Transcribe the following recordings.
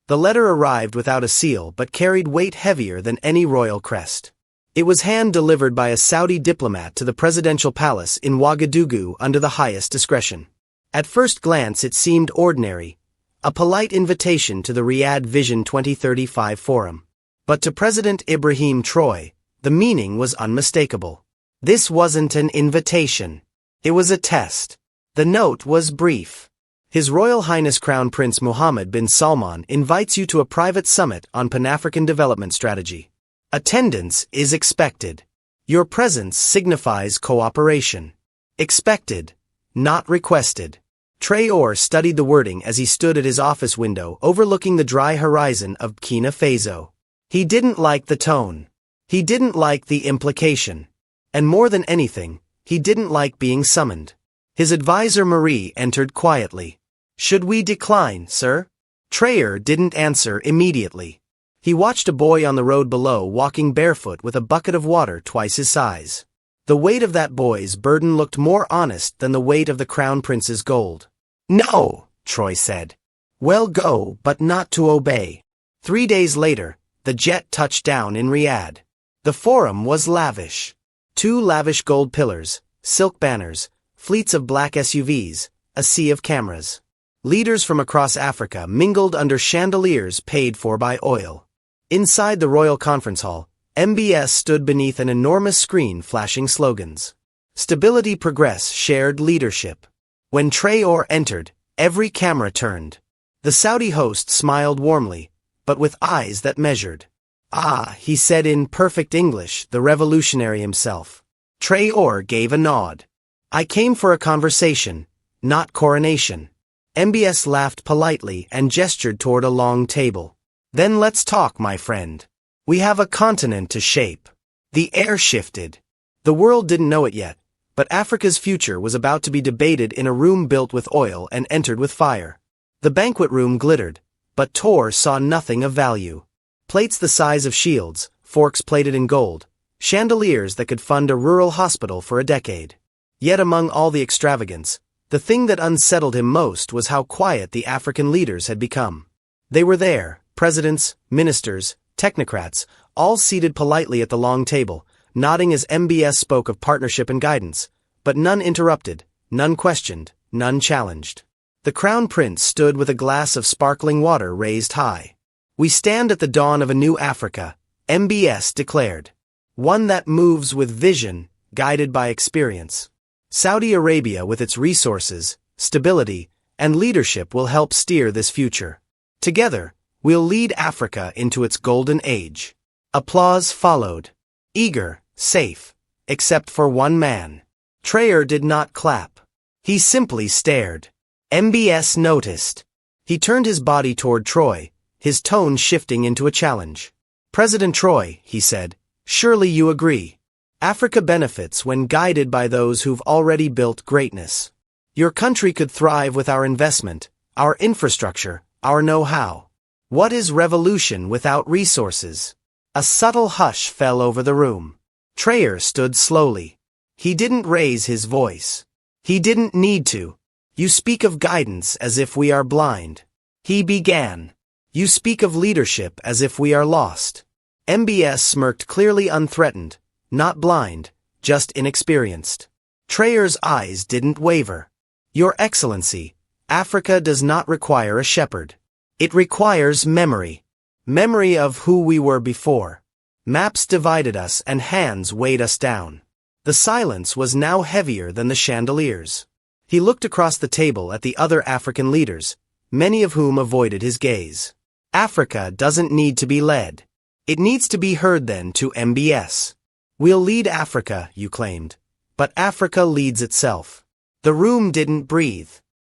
The letter arrived without a seal but carried weight heavier than any royal crest. It was hand-delivered by a Saudi diplomat to the presidential palace in Ouagadougou under the highest discretion. At first glance it seemed ordinary, a polite invitation to the Riyadh Vision 2035 forum. But to President Ibrahim Traore, the meaning was unmistakable. This wasn't an invitation. It was a test. The note was brief. His Royal Highness Crown Prince Mohammed bin Salman invites you to a private summit on Pan-African development strategy. Attendance is expected. Your presence signifies cooperation. Expected, not requested. Traoré studied the wording as he stood at his office window overlooking the dry horizon of Burkina Faso. He didn't like the tone. He didn't like the implication. And more than anything, he didn't like being summoned. His advisor Marie entered quietly. "Should we decline, sir?" Traoré didn't answer immediately. He watched a boy on the road below walking barefoot with a bucket of water twice his size. The weight of that boy's burden looked more honest than the weight of the crown prince's gold. "No," Traoré said. "Well, go, but not to obey." 3 days later, the jet touched down in Riyadh. The forum was lavish. 2 lavish gold pillars, silk banners, fleets of black SUVs, a sea of cameras. Leaders from across Africa mingled under chandeliers paid for by oil. Inside the Royal Conference Hall, MBS stood beneath an enormous screen flashing slogans. Stability, progress, shared leadership. When Traoré entered, every camera turned. The Saudi host smiled warmly, but with eyes that measured. "Ah," he said in perfect English, the revolutionary himself. Traoré gave a nod. "I came for a conversation, not coronation." MBS laughed politely and gestured toward a long table. "Then let's talk, my friend. We have a continent to shape." The air shifted. The world didn't know it yet, but Africa's future was about to be debated in a room built with oil and entered with fire. The banquet room glittered, but Traoré saw nothing of value. Plates the size of shields, forks plated in gold, chandeliers that could fund a rural hospital for a decade. Yet among all the extravagance, the thing that unsettled him most was how quiet the African leaders had become. They were there, presidents, ministers, technocrats, all seated politely at the long table, nodding as MBS spoke of partnership and guidance, but none interrupted, none questioned, none challenged. The crown prince stood with a glass of sparkling water raised high. "We stand at the dawn of a new Africa," MBS declared. "One that moves with vision, guided by experience. Saudi Arabia with its resources, stability, and leadership will help steer this future. Together, we'll lead Africa into its golden age." Applause followed. Eager, safe, except for one man. Traoré did not clap. He simply stared. MBS noticed. He turned his body toward Traoré, his tone shifting into a challenge. "President Traoré," he said, "surely you agree. Africa benefits when guided by those who've already built greatness. Your country could thrive with our investment, our infrastructure, our know-how. What is revolution without resources?" A subtle hush fell over the room. Traoré stood slowly. He didn't raise his voice. He didn't need to. "You speak of guidance as if we are blind." He began. "You speak of leadership as if we are lost." MBS smirked, clearly unthreatened, not blind, just inexperienced. Traoré's eyes didn't waver. "Your Excellency, Africa does not require a shepherd. It requires memory. Memory of who we were before. Maps divided us and hands weighed us down." The silence was now heavier than the chandeliers. He looked across the table at the other African leaders, many of whom avoided his gaze. "Africa doesn't need to be led. It needs to be heard then to MBS. We'll lead Africa, you claimed. But Africa leads itself." The room didn't breathe.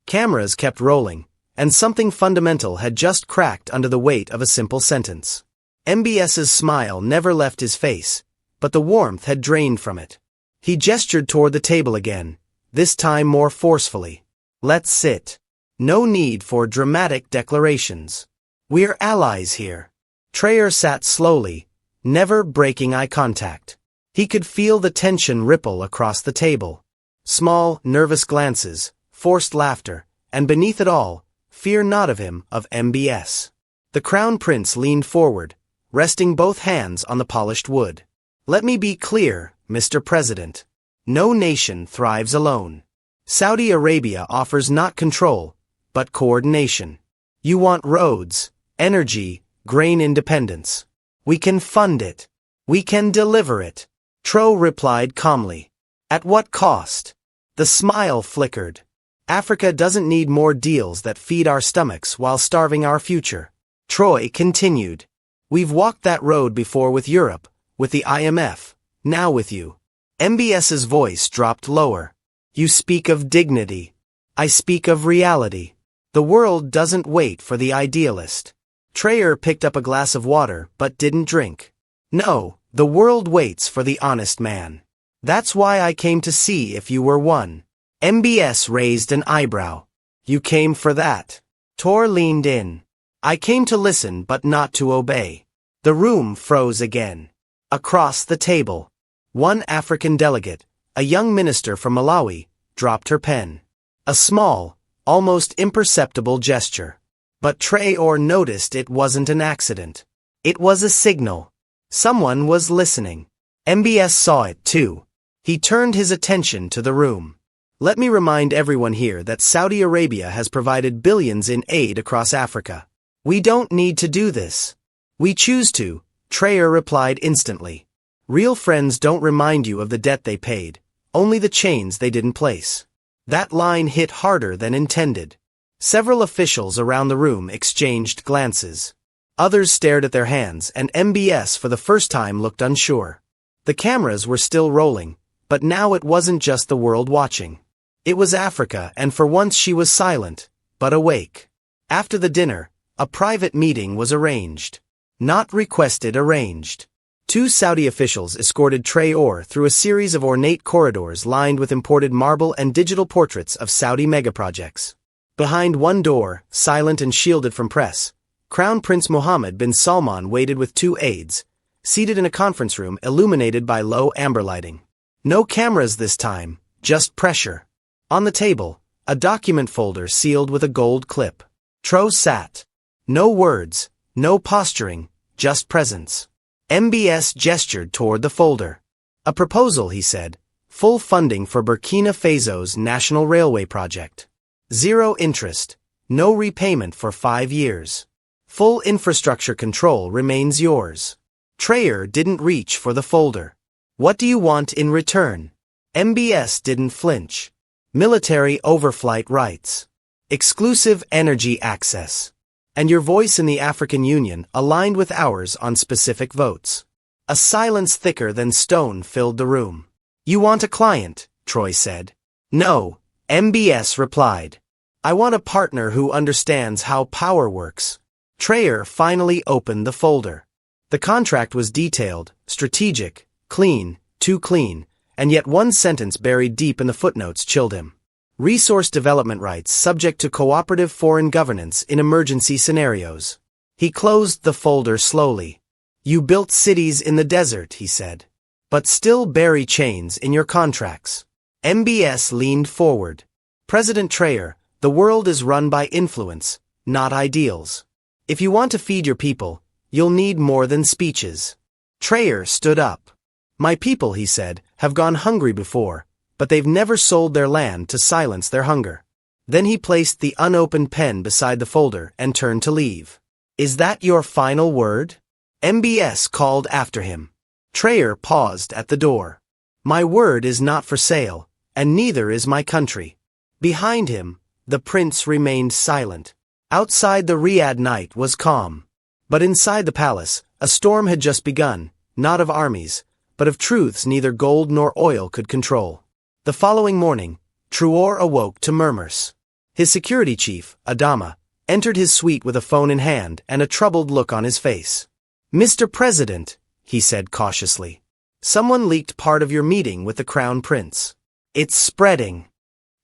Cameras kept rolling, and something fundamental had just cracked under the weight of a simple sentence. MBS's smile never left his face, but the warmth had drained from it. He gestured toward the table again, this time more forcefully. "Let's sit. No need for dramatic declarations. We're allies here." Traoré sat slowly, never breaking eye contact. He could feel the tension ripple across the table. Small, nervous glances, forced laughter, and beneath it all, fear not of him, of MBS. The Crown Prince leaned forward, resting both hands on the polished wood. Let me be clear, Mr. President. No nation thrives alone. Saudi Arabia offers not control, but coordination. You want roads, energy, grain independence. We can fund it. We can deliver it. Traoré replied calmly. At what cost? The smile flickered. Africa doesn't need more deals that feed our stomachs while starving our future. Traoré continued. We've walked that road before with Europe, with the IMF, now with you. MBS's voice dropped lower. You speak of dignity. I speak of reality. The world doesn't wait for the idealist. Traoré picked up a glass of water but didn't drink. No, the world waits for the honest man. That's why I came to see if you were one. MBS raised an eyebrow. You came for that. Traoré leaned in. I came to listen but not to obey. The room froze again. Across the table, one African delegate, a young minister from Malawi, dropped her pen. A small, almost imperceptible gesture. But Traoré noticed it wasn't an accident. It was a signal. Someone was listening. MBS saw it too. He turned his attention to the room. Let me remind everyone here that Saudi Arabia has provided billions in aid across Africa. We don't need to do this. We choose to, Traoré replied instantly. Real friends don't remind you of the debt they paid, only the chains they didn't place. That line hit harder than intended. Several officials around the room exchanged glances. Others stared at their hands, and MBS for the first time looked unsure. The cameras were still rolling, but now it wasn't just the world watching. It was Africa, and for once she was silent, but awake. After the dinner, a private meeting was arranged. Not requested, arranged. Two Saudi officials escorted Traoré through a series of ornate corridors lined with imported marble and digital portraits of Saudi megaprojects. Behind one door, silent and shielded from press, Crown Prince Mohammed bin Salman waited with two aides, seated in a conference room illuminated by low amber lighting. No cameras this time, just pressure. On the table, a document folder sealed with a gold clip. Traoré sat. No words, no posturing, just presence. MBS gestured toward the folder. A proposal, he said. Full funding for Burkina Faso's national railway project. Zero interest. No repayment for 5 years. Full infrastructure control remains yours. Traoré didn't reach for the folder. What do you want in return? MBS didn't flinch. Military overflight rights. Exclusive energy access. And your voice in the African Union aligned with ours on specific votes. A silence thicker than stone filled the room. You want a client, Traoré said. No, MBS replied. I want a partner who understands how power works. Traoré finally opened the folder. The contract was detailed, strategic, clean, too clean, and yet one sentence buried deep in the footnotes chilled him. Resource development rights subject to cooperative foreign governance in emergency scenarios. He closed the folder slowly. You built cities in the desert, he said. But still bury chains in your contracts. MBS leaned forward. President Traoré, the world is run by influence, not ideals. If you want to feed your people, you'll need more than speeches. Traoré stood up. My people, he said, have gone hungry before, but they've never sold their land to silence their hunger. Then he placed the unopened pen beside the folder and turned to leave. Is that your final word? MBS called after him. Traoré paused at the door. My word is not for sale, and neither is my country. Behind him, the prince remained silent. Outside the Riyadh night was calm. But inside the palace, a storm had just begun, not of armies, but of truths neither gold nor oil could control. The following morning, Traoré awoke to murmurs. His security chief, Adama, entered his suite with a phone in hand and a troubled look on his face. Mr. President, he said cautiously, someone leaked part of your meeting with the Crown Prince. It's spreading.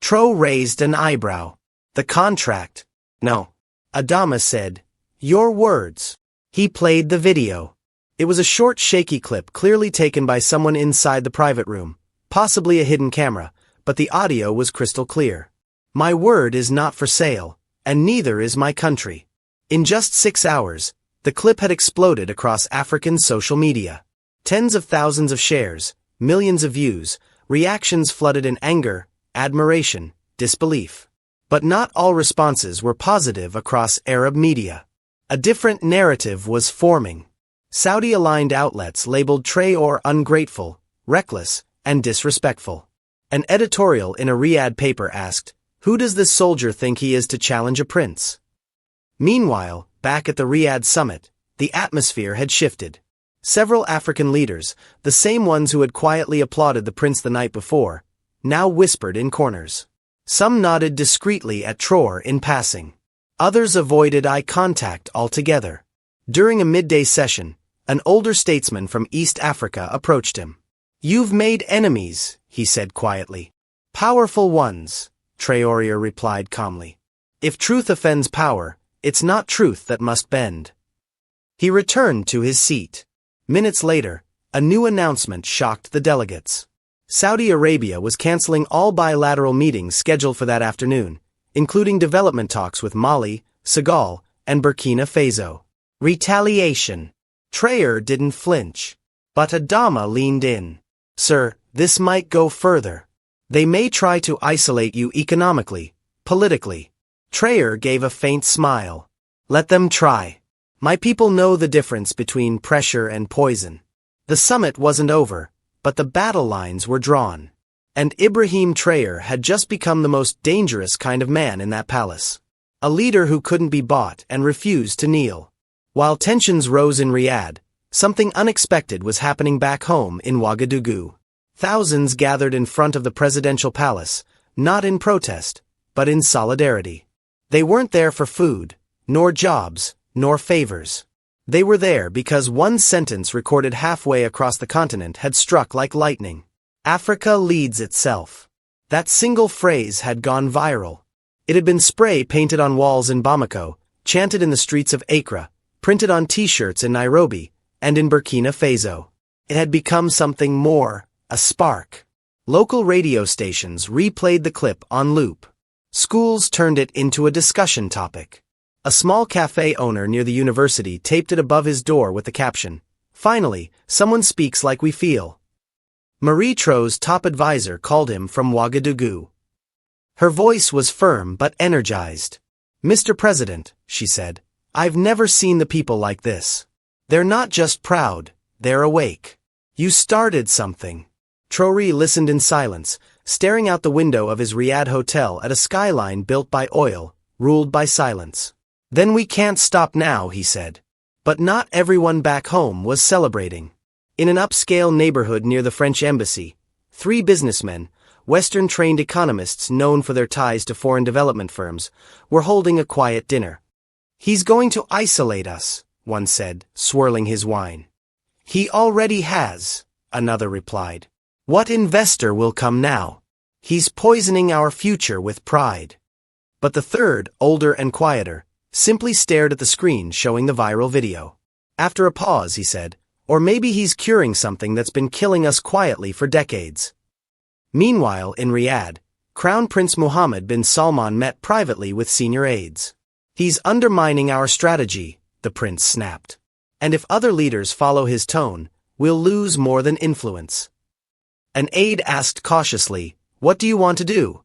Traoré raised an eyebrow. The contract. No. Adama said, your words. He played the video. It was a short, shaky clip clearly taken by someone inside the private room, possibly a hidden camera, but the audio was crystal clear. My word is not for sale, and neither is my country. In just 6 hours, the clip had exploded across African social media. Tens of thousands of shares, millions of views, reactions flooded in anger, admiration, disbelief. But not all responses were positive across Arab media. A different narrative was forming. Saudi-aligned outlets labeled Traoré ungrateful, reckless, and disrespectful. An editorial in a Riyadh paper asked, "Who does this soldier think he is to challenge a prince?" Meanwhile, back at the Riyadh summit, the atmosphere had shifted. Several African leaders, the same ones who had quietly applauded the prince the night before, now whispered in corners. Some nodded discreetly at Traoré in passing. Others avoided eye contact altogether. During a midday session, an older statesman from East Africa approached him. "You've made enemies," he said quietly. "Powerful ones," Traoré replied calmly. "If truth offends power, it's not truth that must bend." He returned to his seat. Minutes later, a new announcement shocked the delegates. Saudi Arabia was canceling all bilateral meetings scheduled for that afternoon, including development talks with Mali, Senegal, and Burkina Faso. Retaliation. Traoré didn't flinch. But Adama leaned in. "Sir, this might go further. They may try to isolate you economically, politically." Traoré gave a faint smile. "Let them try. My people know the difference between pressure and poison." The summit wasn't over, but the battle lines were drawn. And Ibrahim Traore had just become the most dangerous kind of man in that palace. A leader who couldn't be bought and refused to kneel. While tensions rose in Riyadh, something unexpected was happening back home in Ouagadougou. Thousands gathered in front of the presidential palace, not in protest, but in solidarity. They weren't there for food, nor jobs, nor favors. They were there because one sentence recorded halfway across the continent had struck like lightning. "Africa leads itself." That single phrase had gone viral. It had been spray painted on walls in Bamako, chanted in the streets of Accra, printed on t-shirts in Nairobi, and in Burkina Faso. It had become something more, a spark. Local radio stations replayed the clip on loop. Schools turned it into a discussion topic. A small cafe owner near the university taped it above his door with the caption, "Finally, someone speaks like we feel." Marie Tro's top advisor called him from Ouagadougou. Her voice was firm but energized. "Mr. President," she said, "I've never seen the people like this. They're not just proud, they're awake. You started something." Traoré listened in silence, staring out the window of his Riyadh hotel at a skyline built by oil, ruled by silence. "Then we can't stop now," he said. But not everyone back home was celebrating. In an upscale neighborhood near the French embassy, 3 businessmen, Western-trained economists known for their ties to foreign development firms, were holding a quiet dinner. "He's going to isolate us," one said, swirling his wine. "He already has," another replied. "What investor will come now? He's poisoning our future with pride." But the third, older and quieter, simply stared at the screen showing the viral video. After a pause, he said, "Or maybe he's curing something that's been killing us quietly for decades." Meanwhile, in Riyadh, Crown Prince Mohammed bin Salman met privately with senior aides. "He's undermining our strategy," the prince snapped. "And if other leaders follow his tone, we'll lose more than influence." An aide asked cautiously, "What do you want to do?"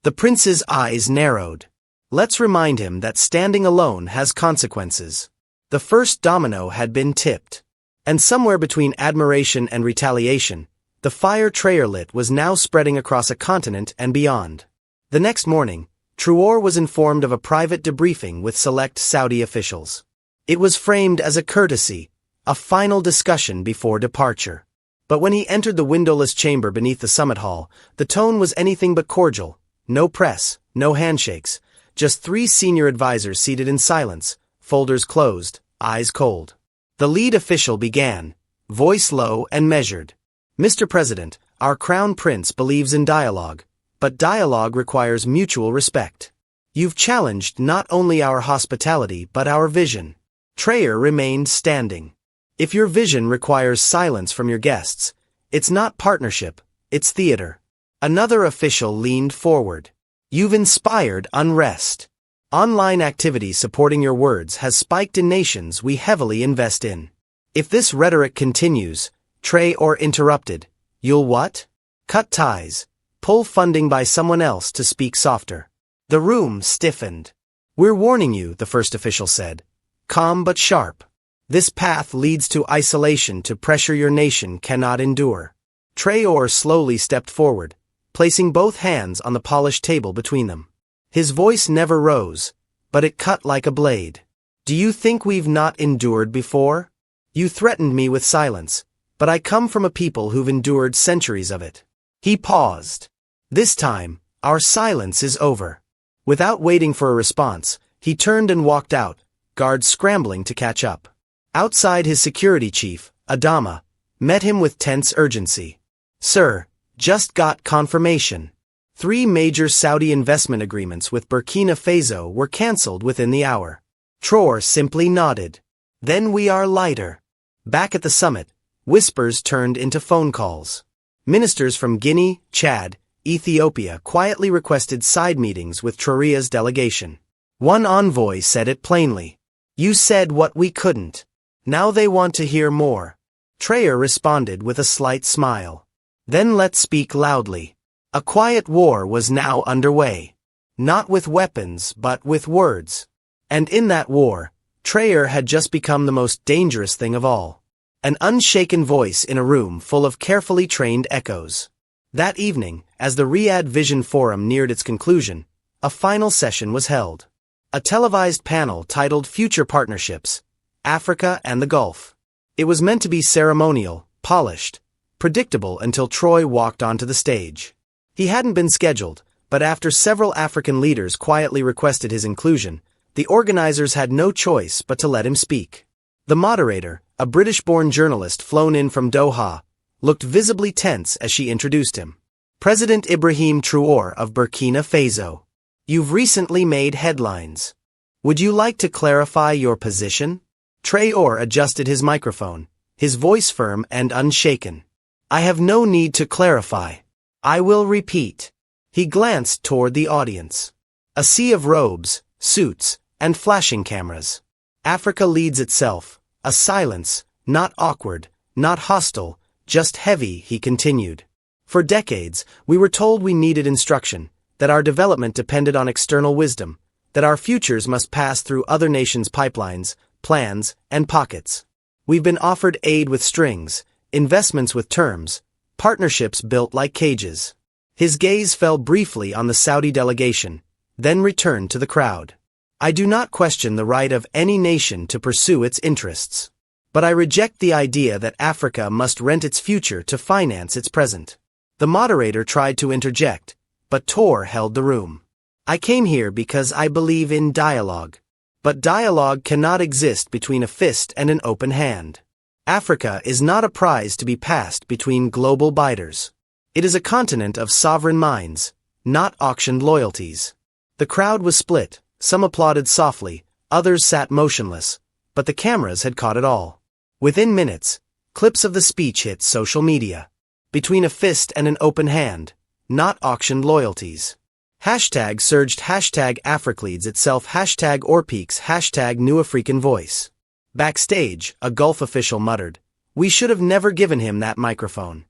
The prince's eyes narrowed. Let's remind him that standing alone has consequences. The first domino had been tipped. And somewhere between admiration and retaliation, the fire Traoré lit was now spreading across a continent and beyond. The next morning, Traoré was informed of a private debriefing with select Saudi officials. It was framed as a courtesy, a final discussion before departure. But when he entered the windowless chamber beneath the summit hall, the tone was anything but cordial. No press, no handshakes, just 3 senior advisors seated in silence, folders closed, eyes cold. The lead official began, voice low and measured. "Mr. President, our crown prince believes in dialogue, but dialogue requires mutual respect. You've challenged not only our hospitality but our vision." Traoré remained standing. "If your vision requires silence from your guests, it's not partnership, it's theater." Another official leaned forward. "You've inspired unrest." Online activity supporting your words has spiked in nations we heavily invest in. If this rhetoric continues, Traoré interrupted, you'll what? Cut ties. Pull funding by someone else to speak softer. The room stiffened. We're warning you, the first official said. Calm but sharp. This path leads to isolation to pressure your nation cannot endure. Traoré slowly stepped forward, placing both hands on the polished table between them. His voice never rose, but it cut like a blade. Do you think we've not endured before? You threatened me with silence, but I come from a people who've endured centuries of it. He paused. This time, our silence is over. Without waiting for a response, he turned and walked out, guards scrambling to catch up. Outside, his security chief, Adama, met him with tense urgency. Sir, just got confirmation. 3 major Saudi investment agreements with Burkina Faso were cancelled within the hour. Traoré simply nodded. Then we are lighter. Back at the summit, whispers turned into phone calls. Ministers from Guinea, Chad, Ethiopia quietly requested side meetings with Traoré's delegation. One envoy said it plainly. You said what we couldn't. Now they want to hear more. Traoré responded with a slight smile. Then let's speak loudly. A quiet war was now underway. Not with weapons, but with words. And in that war, Traoré had just become the most dangerous thing of all. An unshaken voice in a room full of carefully trained echoes. That evening, as the Riyadh Vision Forum neared its conclusion, a final session was held. A televised panel titled Future Partnerships, Africa and the Gulf. It was meant to be ceremonial, polished, predictable until Traoré walked onto the stage. He hadn't been scheduled, but after several African leaders quietly requested his inclusion, the organizers had no choice but to let him speak. The moderator, a British-born journalist flown in from Doha, looked visibly tense as she introduced him. President Ibrahim Traore of Burkina Faso. You've recently made headlines. Would you like to clarify your position? Traoré adjusted his microphone, his voice firm and unshaken. I have no need to clarify. I will repeat. He glanced toward the audience. A sea of robes, suits, and flashing cameras. Africa leads itself. A silence, not awkward, not hostile, just heavy, he continued. For decades, we were told we needed instruction, that our development depended on external wisdom, that our futures must pass through other nations' pipelines, plans, and pockets. We've been offered aid with strings, investments with terms, partnerships built like cages. His gaze fell briefly on the Saudi delegation, then returned to the crowd. I do not question the right of any nation to pursue its interests. But I reject the idea that Africa must rent its future to finance its present. The moderator tried to interject, but Traoré held the room. I came here because I believe in dialogue. But dialogue cannot exist between a fist and an open hand. Africa is not a prize to be passed between global biters. It is a continent of sovereign minds, not auctioned loyalties. The crowd was split, some applauded softly, others sat motionless, but the cameras had caught it all. Within minutes, clips of the speech hit social media. Between a fist and an open hand, not auctioned loyalties. Hashtag surged, hashtag Africleads itself, hashtag Orpeaks, hashtag New African Voice. Backstage, a Gulf official muttered, we should have never given him that microphone.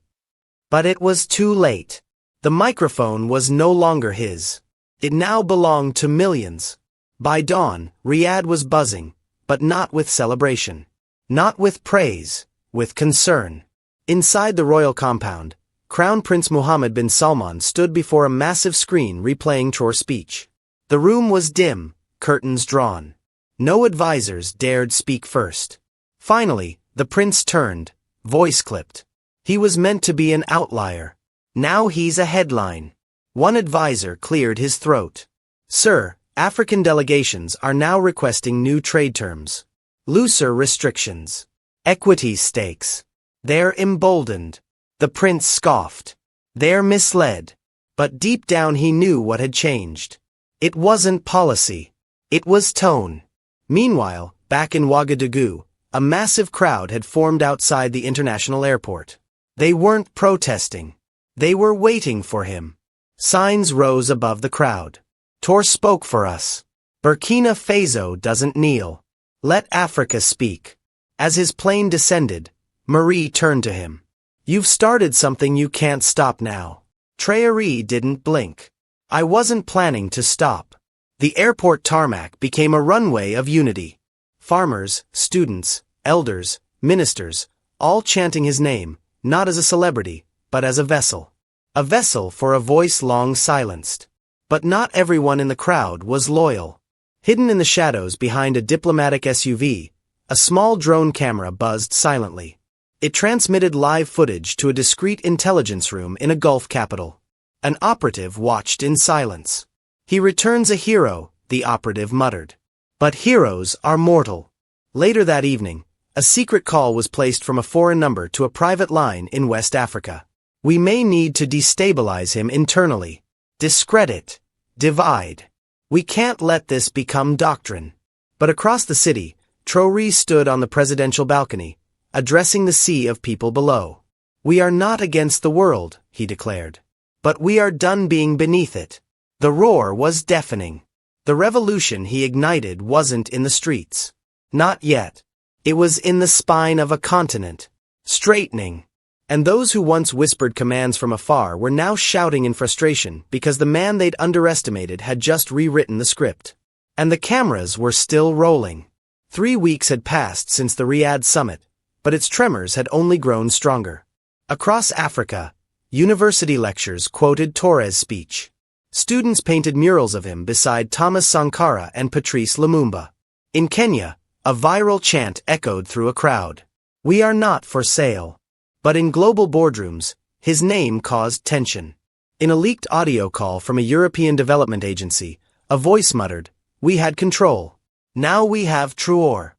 But it was too late. The microphone was no longer his. It now belonged to millions. By dawn, Riyadh was buzzing, but not with celebration. Not with praise, with concern. Inside the royal compound, Crown Prince Mohammed bin Salman stood before a massive screen replaying Traoré's speech. The room was dim, curtains drawn. No advisors dared speak first. Finally, the prince turned, voice clipped. He was meant to be an outlier. Now he's a headline. One advisor cleared his throat. Sir, African delegations are now requesting new trade terms. Looser restrictions. Equity stakes. They're emboldened. The prince scoffed. They're misled. But deep down he knew what had changed. It wasn't policy. It was tone. Meanwhile, back in Ouagadougou, a massive crowd had formed outside the international airport. They weren't protesting. They were waiting for him. Signs rose above the crowd. Traoré spoke for us. Burkina Faso doesn't kneel. Let Africa speak. As his plane descended, Marie turned to him. You've started something you can't stop now. Traoré didn't blink. I wasn't planning to stop. The airport tarmac became a runway of unity. Farmers, students, elders, ministers, all chanting his name, not as a celebrity, but as a vessel. A vessel for a voice long silenced. But not everyone in the crowd was loyal. Hidden in the shadows behind a diplomatic SUV, a small drone camera buzzed silently. It transmitted live footage to a discreet intelligence room in a Gulf capital. An operative watched in silence. He returns a hero, the operative muttered. But heroes are mortal. Later that evening, a secret call was placed from a foreign number to a private line in West Africa. We may need to destabilize him internally. Discredit. Divide. We can't let this become doctrine. But across the city, Traoré stood on the presidential balcony, addressing the sea of people below. We are not against the world, he declared. But we are done being beneath it. The roar was deafening. The revolution he ignited wasn't in the streets. Not yet. It was in the spine of a continent. Straightening. And those who once whispered commands from afar were now shouting in frustration because the man they'd underestimated had just rewritten the script. And the cameras were still rolling. 3 weeks had passed since the Riyadh summit, but its tremors had only grown stronger. Across Africa, university lectures quoted Traoré's speech. Students painted murals of him beside Thomas Sankara and Patrice Lumumba. In Kenya, a viral chant echoed through a crowd. We are not for sale. But in global boardrooms, his name caused tension. In a leaked audio call from a European development agency, a voice muttered, "We had control. Now we have Traoré."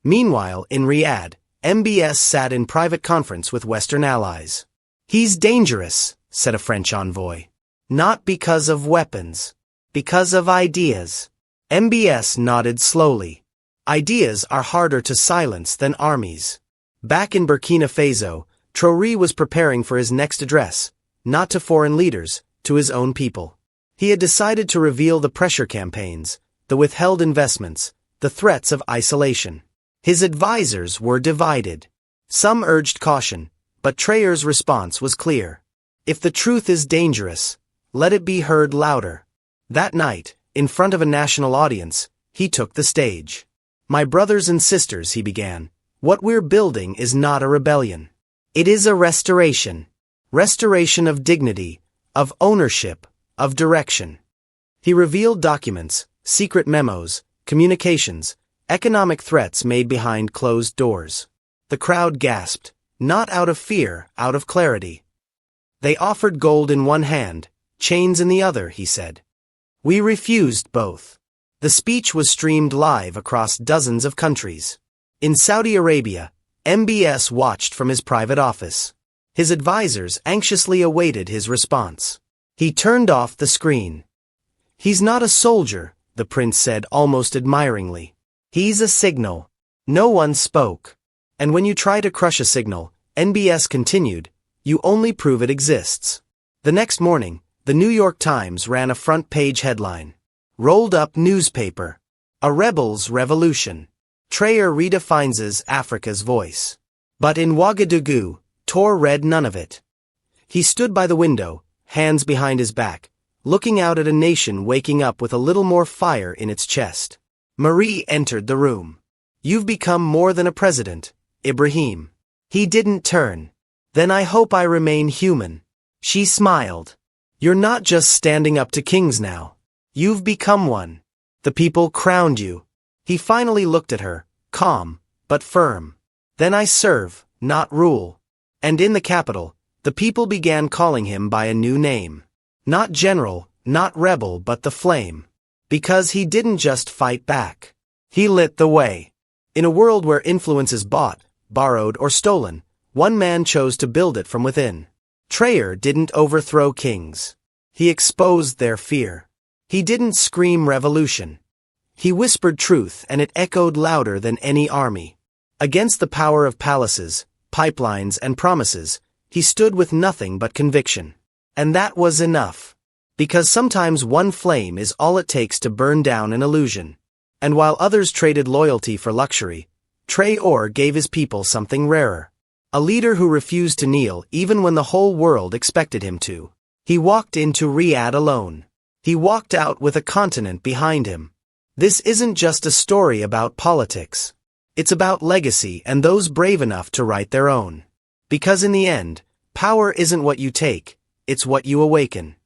Meanwhile, in Riyadh, MBS sat in private conference with Western allies. He's dangerous, said a French envoy. Not because of weapons. Because of ideas. MBS nodded slowly. Ideas are harder to silence than armies. Back in Burkina Faso, Traoré was preparing for his next address, not to foreign leaders, to his own people. He had decided to reveal the pressure campaigns, the withheld investments, the threats of isolation. His advisors were divided. Some urged caution, but Traoré's response was clear. If the truth is dangerous, let it be heard louder. That night, in front of a national audience, he took the stage. My brothers and sisters, he began, what we're building is not a rebellion. It is a restoration. Restoration of dignity, of ownership, of direction. He revealed documents, secret memos, communications, economic threats made behind closed doors. The crowd gasped, not out of fear, out of clarity. They offered gold in one hand, chains in the other, he said. We refused both. The speech was streamed live across dozens of countries. In Saudi Arabia, MBS watched from his private office. His advisors anxiously awaited his response. He turned off the screen. He's not a soldier, the prince said almost admiringly. He's a signal. No one spoke. And when you try to crush a signal, MBS continued, you only prove it exists. The next morning, the New York Times ran a front-page headline. Rolled up newspaper. A rebel's revolution. Traoré redefines Africa's voice. But in Ouagadougou, Traoré read none of it. He stood by the window, hands behind his back, looking out at a nation waking up with a little more fire in its chest. Marie entered the room. You've become more than a president, Ibrahim. He didn't turn. Then I hope I remain human. She smiled. You're not just standing up to kings now. You've become one. The people crowned you. He finally looked at her, calm, but firm. Then I serve, not rule. And in the capital, the people began calling him by a new name. Not general, not rebel, but the flame. Because he didn't just fight back. He lit the way. In a world where influence is bought, borrowed, or stolen, one man chose to build it from within. Traoré didn't overthrow kings. He exposed their fear. He didn't scream revolution. He whispered truth, and it echoed louder than any army. Against the power of palaces, pipelines, and promises, he stood with nothing but conviction. And that was enough. Because sometimes one flame is all it takes to burn down an illusion. And while others traded loyalty for luxury, Traoré gave his people something rarer. A leader who refused to kneel even when the whole world expected him to. He walked into Riyadh alone. He walked out with a continent behind him. This isn't just a story about politics. It's about legacy and those brave enough to write their own. Because in the end, power isn't what you take, it's what you awaken.